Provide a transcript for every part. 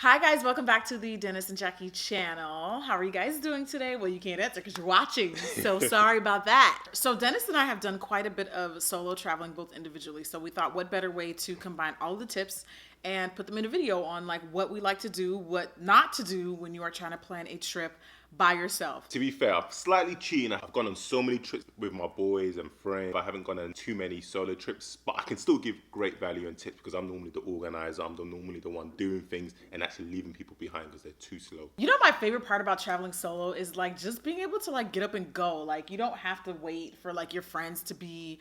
Hi guys, welcome back to the Dennis and Jackie channel. How are you guys doing today? Well, you can't answer because you're watching, so sorry about that. So Dennis and I have done quite a bit of solo traveling both individually, so we thought what better way to combine all the tips and put them in a video on like what we like to do, what not to do when you are trying to plan a trip by yourself. To be fair, I've slightly cheating. I've gone on so many trips with my boys and friends. I haven't gone on too many solo trips, but I can still give great value and tips because I'm normally the organizer. Normally the one doing things and actually leaving people behind because they're too slow. You know, my favorite part about traveling solo is like just being able to like get up and go. Like you don't have to wait for like your friends to be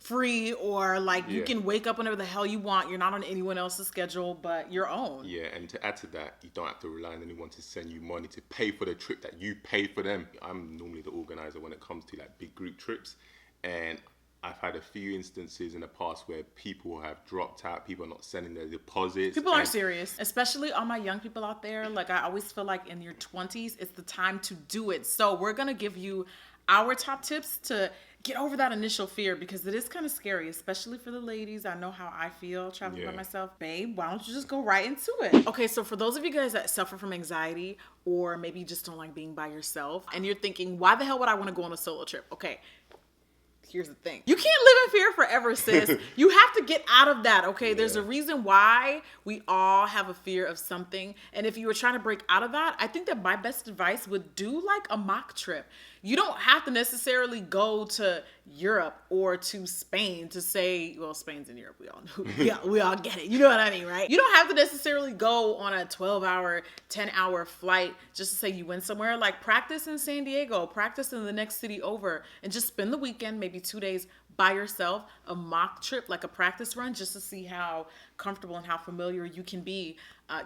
free or like you can wake up whenever the hell you want. You're not on anyone else's schedule but your own. Yeah, and to add to that, you don't have to rely on anyone to send you money to pay for the trip that you pay for them. I'm normally the organizer when it comes to like big group trips, and I've had a few instances in the past where people have dropped out, people are not sending their deposits. People aren't serious, especially all my young people out there. Like I always feel like in your 20s, it's the time to do it. So we're going to give you our top tips to get over that initial fear because it is kind of scary, especially for the ladies. I know how I feel traveling by myself. Babe, why don't you just go right into it? Okay, so for those of you guys that suffer from anxiety or maybe you just don't like being by yourself and you're thinking, why the hell would I want to go on a solo trip? Okay. Here's the thing. You can't live in fear forever, sis. You have to get out of that, okay? There's a reason why we all have a fear of something. And if you were trying to break out of that, I think that my best advice would do like a mock trip. You don't have to necessarily go to Europe or to Spain to say, well, Spain's in Europe. We all know. We all get it. You know what I mean, right? You don't have to necessarily go on a 12-hour, 10-hour flight just to say you went somewhere. Like practice in San Diego, practice in the next city over, and just spend the weekend, maybe 2 days by yourself, a mock trip, like a practice run, just to see how comfortable and how familiar you can be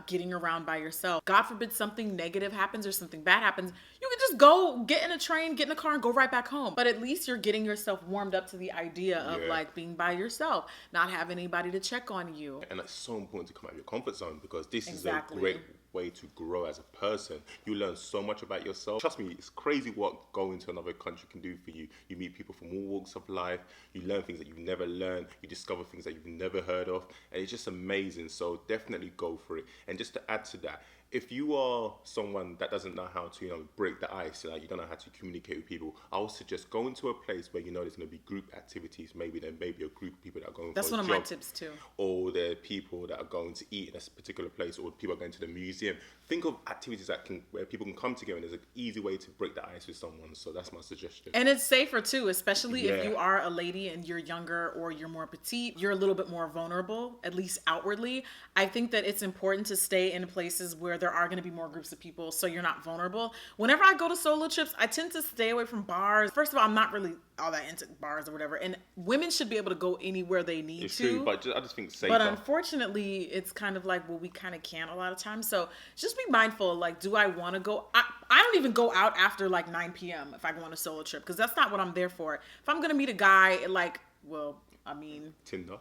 getting around by yourself. God forbid something negative happens or something bad happens, you can just go get in a train, get in a car, and go right back home. But at least you're getting yourself warmed up to the idea of like being by yourself, not having anybody to check on you. And it's so important to come out of your comfort zone because this is a great way to grow as a person. You learn so much about yourself. Trust me, it's crazy what going to another country can do for you. You meet people from all walks of life. You learn things that you've never learned. You discover things that you've never heard of. And it's just amazing. So definitely go for it. And just to add to that, if you are someone that doesn't know how to, break the ice, like you don't know how to communicate with people, I would suggest go into a place where there's going to be group activities. Maybe there may be a group of people that are going That's for a one job, of my tips too. or there are people that are going to eat in a particular place, or people are going to the museum. Think of activities where people can come together, and there's an easy way to break the ice with someone. So that's my suggestion. And it's safer too, especially if you are a lady and you're younger or you're more petite, you're a little bit more vulnerable, at least outwardly. I think that it's important to stay in places where there are going to be more groups of people so you're not vulnerable. Whenever I go to solo trips, I tend to stay away from bars. First of all, I'm not really all that into bars or whatever, and women should be able to go anywhere they need It's to. true, but I just think safer. But unfortunately, it's kind of like, well, we kind of can't a lot of times. So just be mindful. Like, do I want to go? I don't even go out after like 9 p.m. if I go on a solo trip because that's not what I'm there for. If I'm gonna meet a guy, like, well, I mean, Tinder.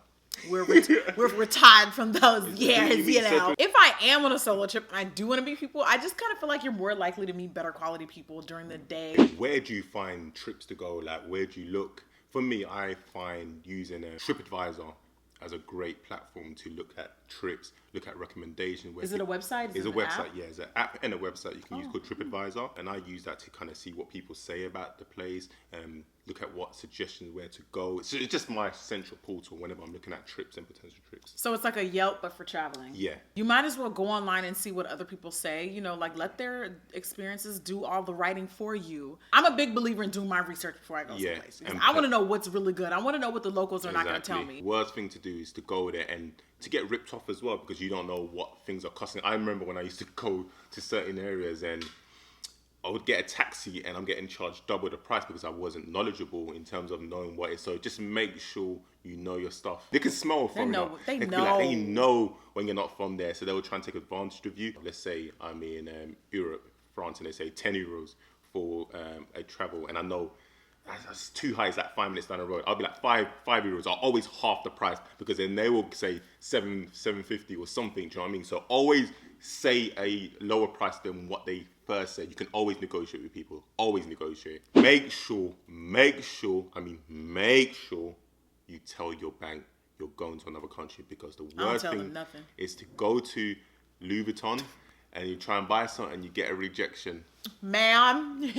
We're retired from those years, If I am on a solo trip and I do want to meet people, I just kind of feel like you're more likely to meet better quality people during the day. Where do you find trips to go? Like, where do you look? For me, I find using a TripAdvisor as a great platform to look at trips, look at recommendations. Is it a website? It's a website, yeah. It's an app and a website you can use called TripAdvisor. And I use that to kind of see what people say about the place, look at what suggestions where to go. It's just my central portal whenever I'm looking at trips and potential trips. So it's like a Yelp, but for traveling. Yeah. You might as well go online and see what other people say. Like let their experiences do all the writing for you. I'm a big believer in doing my research before I go someplace. Because I want to know what's really good. I want to know what the locals are not going to tell me. Worst thing to do is to go there and to get ripped off as well because you don't know what things are costing. I remember when I used to go to certain areas and I would get a taxi and I'm getting charged double the price because I wasn't knowledgeable in terms of knowing what it is. So just make sure you know your stuff. They can smell from you. They They know when you're not from there. So they will try and take advantage of you. Let's say I'm in Europe, France, and they say 10 euros for a travel. And I know that's too high. It's like 5 minutes down the road. I'll be like five euros are always half the price because then they will say 7.50 or something. Do you know what I mean? So always say a lower price than what they first said. You can always negotiate with people. Always negotiate. Make sure you tell your bank you're going to another country because the worst thing is to go to Louis Vuitton and you try and buy something and you get a rejection. Ma'am,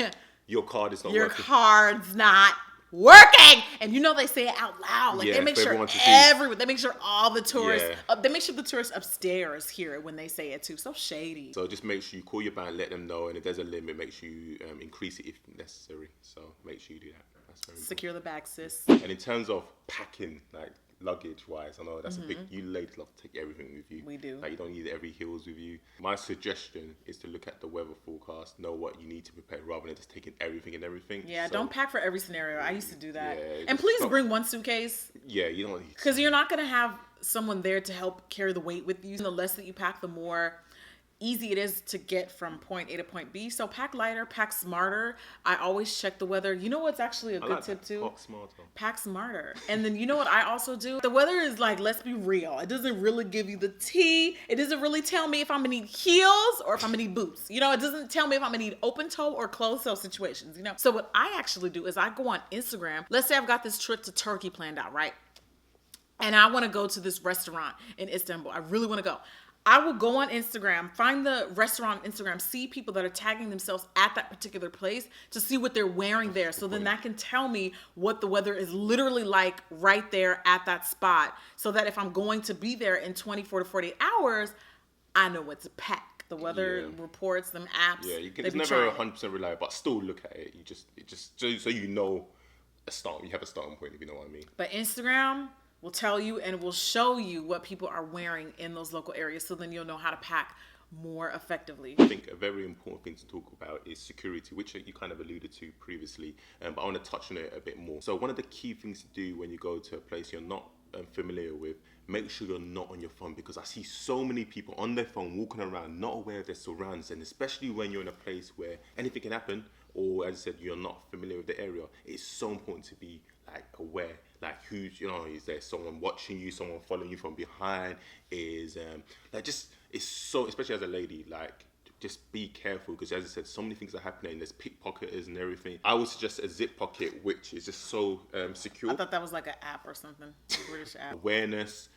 Your card is not your working. card's not working. And you know they say it out loud. Like Yeah, they make for sure everyone to see. they make sure all the tourists, Yeah. they make sure the tourists upstairs hear it when they say it too. So shady. So just make sure you call your bank, let them know, and if there's a limit, make sure you increase it if necessary. So make sure you do that. That's very important. Secure the bag, sis. And in terms of packing, like luggage wise, I know that's a big. You ladies love to take everything with you. We do. Like you don't need every heels with you. My suggestion is to look at the weather forecast, know what you need to prepare, rather than just taking everything and everything. Yeah, So, don't pack for every scenario. I used to do that. Yeah, and just please stop. bring one suitcase. Yeah, you don't. Because you're not going to have someone there to help carry the weight with you. The less that you pack, the more easy it is to get from point A to point B. So pack lighter, pack smarter. I always check the weather. You know what's actually a good like tip that. too? Pack smarter. Pack smarter. And then you know what I also do? The weather is like, let's be real. It doesn't really give you the tea. It doesn't really tell me if I'm gonna need heels or if I'm gonna need boots. You know, it doesn't tell me if I'm gonna need open toe or closed toe situations, you know? So what I actually do is I go on Instagram. Let's say I've got this trip to Turkey planned out, right? And I want to go to this restaurant in Istanbul. I really want to go. I will go on Instagram, find the restaurant on Instagram, see people that are tagging themselves at that particular place to see what they're wearing there. So then that can tell me what the weather is literally like right there at that spot. So that if I'm going to be there in 24 to 48 hours, I know what to pack. The weather reports, them apps. Yeah, you can. they It's be never trying. 100% reliable, but still look at it. It just so you know a start. You have a starting point, if you know what I mean. But Instagram will tell you and will show you what people are wearing in those local areas. So then you'll know how to pack more effectively. I think a very important thing to talk about is security, which you kind of alluded to previously, but I want to touch on it a bit more. So one of the key things to do when you go to a place you're not familiar with, make sure you're not on your phone, because I see so many people on their phone walking around not aware of their surroundings, and especially when you're in a place where anything can happen, or as I said, you're not familiar with the area. It's so important to be like aware, like who's, you know, is there someone watching you, someone following you from behind, is like just, it's so, especially as a lady, like just be careful, because as I said, so many things are happening. There's pickpocketers and everything. I would suggest a zip pocket, which is just so secure. I thought that was like an app or something, a British app. Awareness,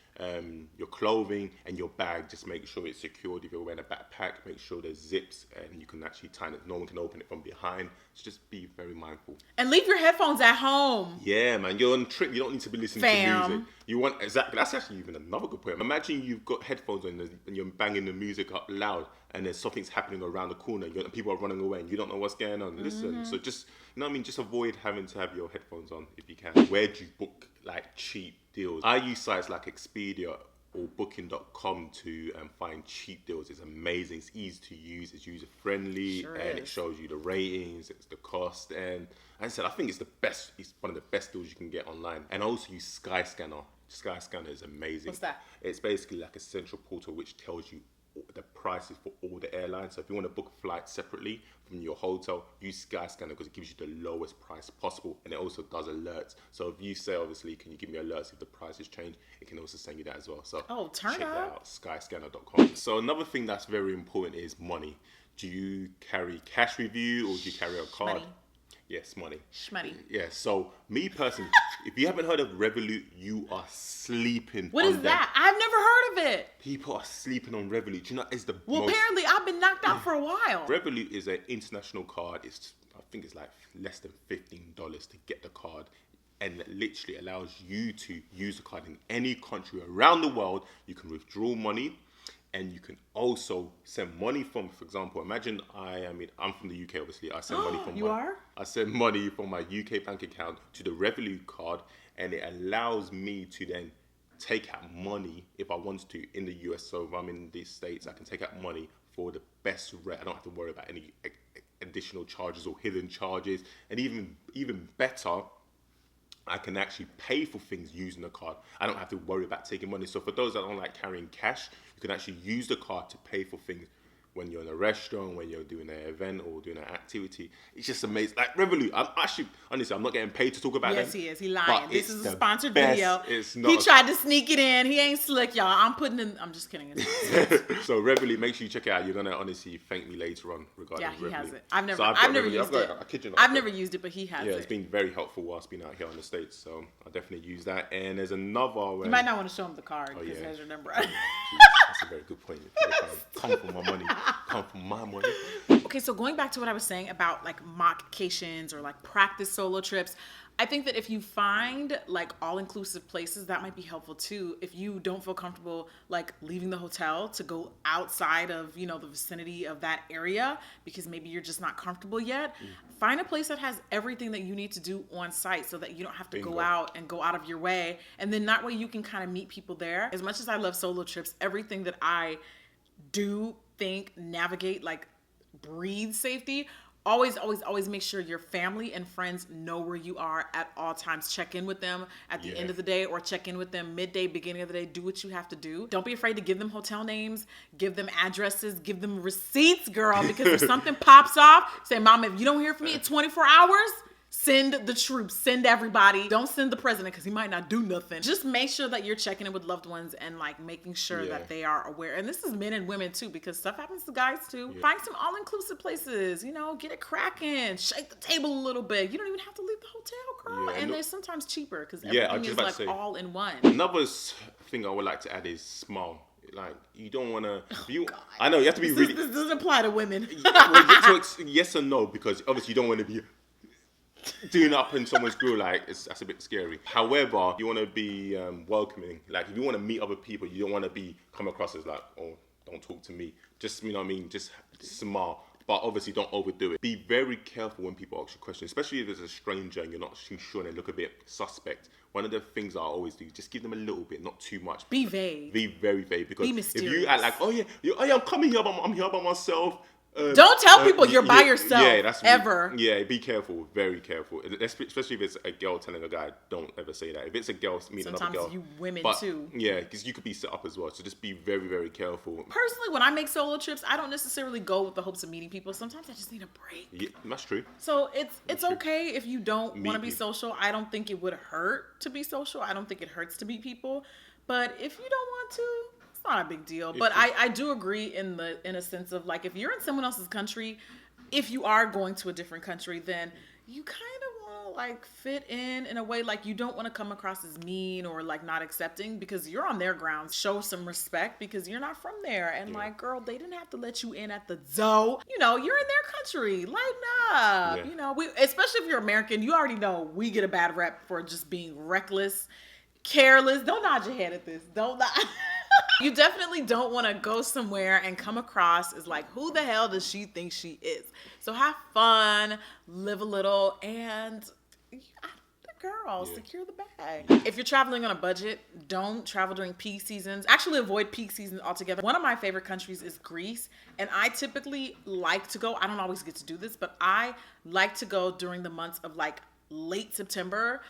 your clothing and your bag, just make sure it's secured. If you're wearing a backpack, make sure there's zips and you can actually tie it. No one can open it from behind. So just be very mindful. And leave your headphones at home. Yeah, man, you're on a trip. You don't need to be listening Fam. to music. You want exactly. That's actually even another good point. Imagine you've got headphones on and you're banging the music up loud, and there's something's happening around the corner. People are running away, and you don't know what's going on. Listen, so just, you know what I mean. Just avoid having to have your headphones on if you can. Where do you book like cheap deals? I use sites like Expedia or Booking.com to find cheap deals. It's amazing. It's easy to use. It's user friendly, Sure and is. it shows you the ratings. It's the cost, and as I said, I think it's the best. It's one of the best deals you can get online. And I also use Skyscanner. Skyscanner is amazing. What's that? It's basically like a central portal which tells you the prices for all the airlines. So if you want to book flights separately from your hotel, use Skyscanner because it gives you the lowest price possible, and it also does alerts. So if you say, obviously, can you give me alerts if the prices change, it can also send you that as well. So Turn check that up. out, skyscanner.com. So another thing that's very important is money. Do you carry cash with you, or do you carry a card? Shmoney. Yes, money. Shmoney. Yeah, so me personally, if you haven't heard of Revolut, you are sleeping. What on is them. that? I've never heard of it. People are sleeping on Revolut. Do you know it's the Well, most... apparently I've been knocked out for a while. Revolut is an international card. I think it's like less than $15 to get the card, and it literally allows you to use the card in any country around the world. You can withdraw money, and you can also send money from, for example, imagine I'm from the UK, obviously. I send money from You are? I send money from my UK bank account to the Revolut card, and it allows me to then take out money if I want to in the US. So if I'm in the States, I can take out money for the best rate. I don't have to worry about any additional charges or hidden charges. And even better, I can actually pay for things using the card. I don't have to worry about taking money. So for those that don't like carrying cash, you can actually use the card to pay for things when you're in a restaurant, when you're doing an event or doing an activity. It's just amazing. Like Revolut, I'm actually, honestly, I'm not getting paid to talk about them. Yes, he is. He lying. This is a sponsored best. video. It's not He tried to sneak it in. He ain't slick, y'all. I'm just kidding. So Revolut, make sure you check it out. You're gonna honestly thank me later on regarding Revolut. Yeah, he has it. I've never Revolut. used it. I kid you not. I've never used it, but he has it. Yeah, it's been very helpful whilst being out here in the States. So I definitely use that. And there's another one. You might not want to show him the card because yeah. he has your number. That's a very good point. Come for my money. Come for my money. Okay, so going back to what I was saying about like mockcations or like practice solo trips, I think that if you find like all-inclusive places, that might be helpful too. If you don't feel comfortable like leaving the hotel to go outside of, you know, the vicinity of that area because maybe you're just not comfortable yet, find a place that has everything that you need to do on site so that you don't have to go out and go out of your way. And then that way you can kind of meet people there. As much as I love solo trips, everything that I do think, navigate, like breathe safety, always make sure your family and friends know where you are at all times. Check in with them at the end of the day or check in with them midday, beginning of the day. Do what you have to do. Don't be afraid to give them hotel names, give them addresses, give them receipts, girl, because if something pops off, say, Mama, if you don't hear from me in 24 hours, send the troops, send everybody. Don't send the president because he might not do nothing. Just make sure that you're checking in with loved ones and like making sure that they are aware. And this is men and women too, because stuff happens to guys too. Yeah. Find some all-inclusive places, you know, get it cracking, shake the table a little bit. You don't even have to leave the hotel, girl. Yeah, and they're sometimes cheaper because everything is like all in one. Another thing I would like to add is smile. Like, you don't want to... I know, you have to be really... This doesn't apply to women. Yes and no, because obviously you don't want to be doing up in someone's grill, like that's a bit scary. However, you want to be welcoming. Like, if you want to meet other people, you don't want to come across as like, oh, don't talk to me. Just, you know what I mean? Just smile. But obviously, don't overdo it. Be very careful when people ask you questions, especially if it's a stranger and you're not too sure and they look a bit suspect. One of the things I always do, just give them a little bit, not too much. Be vague. Be very vague. Because be mysterious. If you act like, oh yeah, I'm coming here, I'm here by myself. Don't tell people you're by yourself. Yeah, that's ever. Yeah, be careful, very careful. Especially if it's a girl telling a guy, don't ever say that. If it's a girl meeting another girl, sometimes you women too. Yeah, because you could be set up as well. So just be very, very careful. Personally, when I make solo trips, I don't necessarily go with the hopes of meeting people. Sometimes I just need a break. Yeah, that's true. So it's okay if you don't want to be social. I don't think it would hurt to be social. I don't think it hurts to meet people. But if you don't want to, not a big deal. But I do agree in a sense of like, if you're in someone else's country, if you are going to a different country, then you kind of want to like fit in a way, like you don't want to come across as mean or like not accepting because you're on their grounds. Show some respect because you're not from there. And like, girl, they didn't have to let you in at the zoo. You know, you're in their country. Lighten up. Yeah. You know, especially if you're American, you already know we get a bad rep for just being reckless, careless. Don't nod your head at this. Don't nod. You definitely don't want to go somewhere and come across as like, who the hell does she think she is? So have fun, live a little, and secure the bag. If you're traveling on a budget, don't travel during peak seasons. Actually, avoid peak seasons altogether. One of my favorite countries is Greece, and I typically like to go, I don't always get to do this, but I like to go during the months of like late September,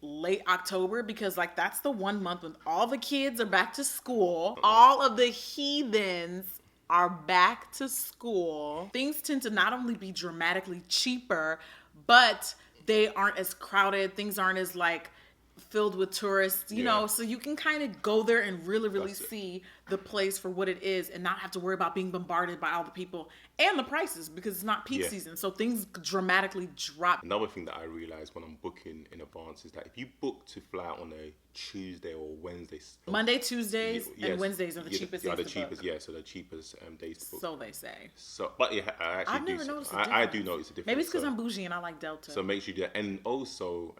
late October, because like that's the one month when all the kids are back to school. All of the heathens are back to school. Things tend to not only be dramatically cheaper, but they aren't as crowded. Things aren't as like filled with tourists, you know, so you can kind of go there and really see the place for what it is and not have to worry about being bombarded by all the people and the prices because it's not peak season. So things dramatically drop. Another thing that I realize when I'm booking in advance is that if you book to fly out on a Tuesday or Wednesday, Monday, Tuesdays, and Wednesdays are the cheapest days to book. Yeah, so the cheapest days to book. So they say. So, but yeah, I've never noticed I do notice a difference. Maybe it's because I'm bougie and I like Delta. So make sure you do that. And also,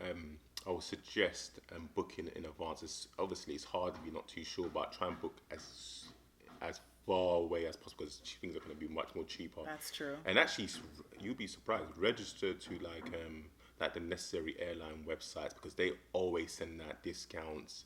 I would suggest booking in advance. Obviously, it's hard if you're not too sure, but try and book as far away as possible because things are going to be much more cheaper. That's true. And actually, you'll be surprised. Register to like like the necessary airline websites, because they always send out discounts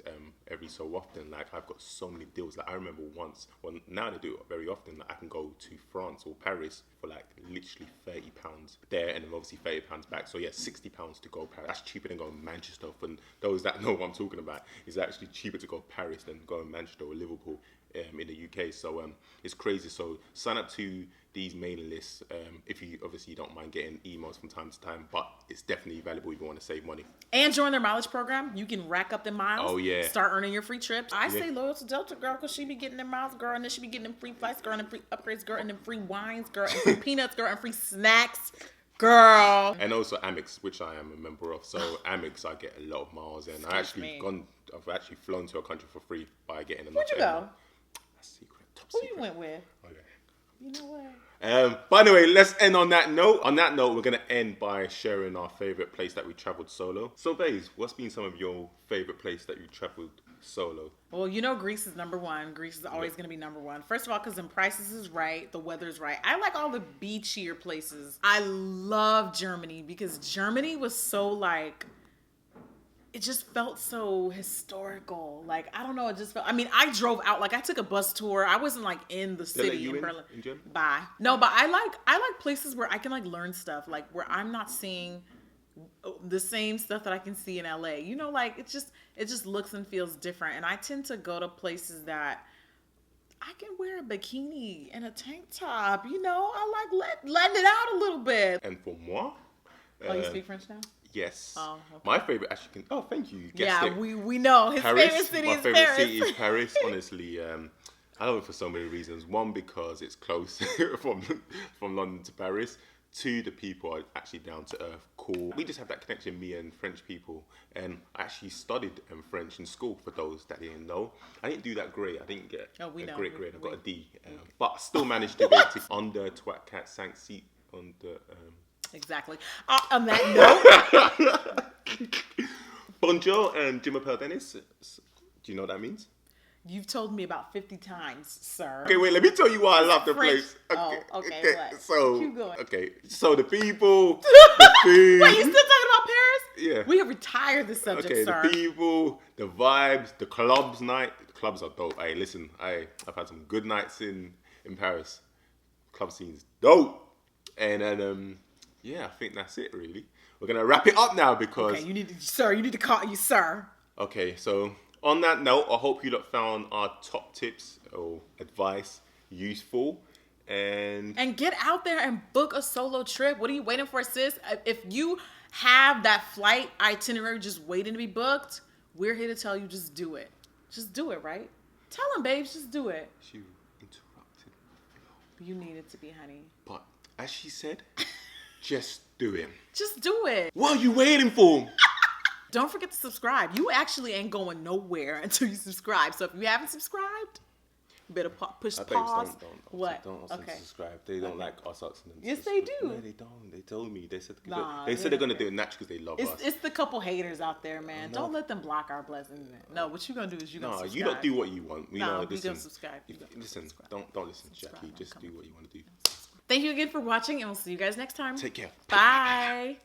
every so often. Like I've got so many deals. Like I remember once, well now they do it very often, like I can go to France or Paris for like literally £30 there, and then obviously £30 back. So yeah, £60 to go Paris. That's cheaper than going to Manchester. For those that know what I'm talking about, it's actually cheaper to go Paris than going Manchester or Liverpool in the UK. So it's crazy. So sign up to these mailing lists if you obviously don't mind getting emails from time to time, but it's definitely valuable if you want to save money. And join their mileage program. You can rack up the miles. Oh yeah. Start earning your free trips. I stay loyal to Delta, girl, because she be getting them miles, girl, and then she be getting them free flights, girl, and them free upgrades, girl, and them free wines, girl, and free peanuts, girl, and free snacks, girl. And also Amex, which I am a member of. So Amex, I get a lot of miles, and I've actually flown to a country for free by getting enough. Where'd you go? That's secret. Top Who secret. you went with? Okay. You know what? But anyway, let's end on that note. On that note, we're going to end by sharing our favourite place that we travelled solo. So, Baze, what's been some of your favourite place that you travelled solo? Well, you know Greece is number one. Greece is always going to be number one. First of all, because the prices is right, the weather's right. I like all the beachier places. I love Germany because Germany was so like... It just felt so historical. Like, I don't know, it just felt... I mean, I drove out. Like, I took a bus tour. I wasn't, like, in the city in Berlin. In Germany? Bye. No, but I like places where I can, like, learn stuff. Like, where I'm not seeing the same stuff that I can see in LA. You know, like, it just looks and feels different. And I tend to go to places that I can wear a bikini and a tank top. You know, I like letting it out a little bit. And for moi... Oh, you speak French now? Yes. Oh, okay. My favorite actually can... Oh, thank you. Yeah, we know. His favorite city is Paris. My favorite city is Paris, honestly. I love it for so many reasons. One, because it's close from London to Paris. Two, the people are actually down to earth, cool. We just have that connection, me and French people. And I actually studied French in school, for those that didn't know. I didn't do that great. I didn't get a great grade. I got a D. But I still managed to get it on the twat cat sank seat on the... Exactly. On that note, bonjour and je m'appelle Dennis. Do you know what that means? You've told me about 50 times, sir. Okay, wait. Let me tell you why I love the French. place. Okay. What? So, keep going. Okay, so the people, the food. Wait, you still talking about Paris? Yeah. We have retired this subject, sir. The people, the vibes, the clubs night. The clubs are dope. Hey, listen, I've had some good nights in Paris. Club scene's dope. And then yeah, I think that's it, really. We're going to wrap it up now because... Okay, you need to call you sir. Okay, so on that note, I hope you lot found our top tips or advice useful. And get out there and book a solo trip. What are you waiting for, sis? If you have that flight itinerary just waiting to be booked, we're here to tell you just do it. Just do it, right? Tell them, babes, just do it. She interrupted. You need it to be, honey. But as she said... Just do it. Just do it. What are you waiting for? Don't forget to subscribe. You actually ain't going nowhere until you subscribe. So if you haven't subscribed, you better push pause. What? Don't subscribe. They don't like us asking them. Yes, they do. No, they don't. They told me. They said they're gonna do it naturally because they love us. It's the couple haters out there, man. Don't let them block our blessings. No, what you gonna do is you gonna subscribe. You don't do what you want. You don't subscribe. Listen, don't listen to Jackie. Just do what you want to do. Thank you again for watching, and we'll see you guys next time. Take care. Bye.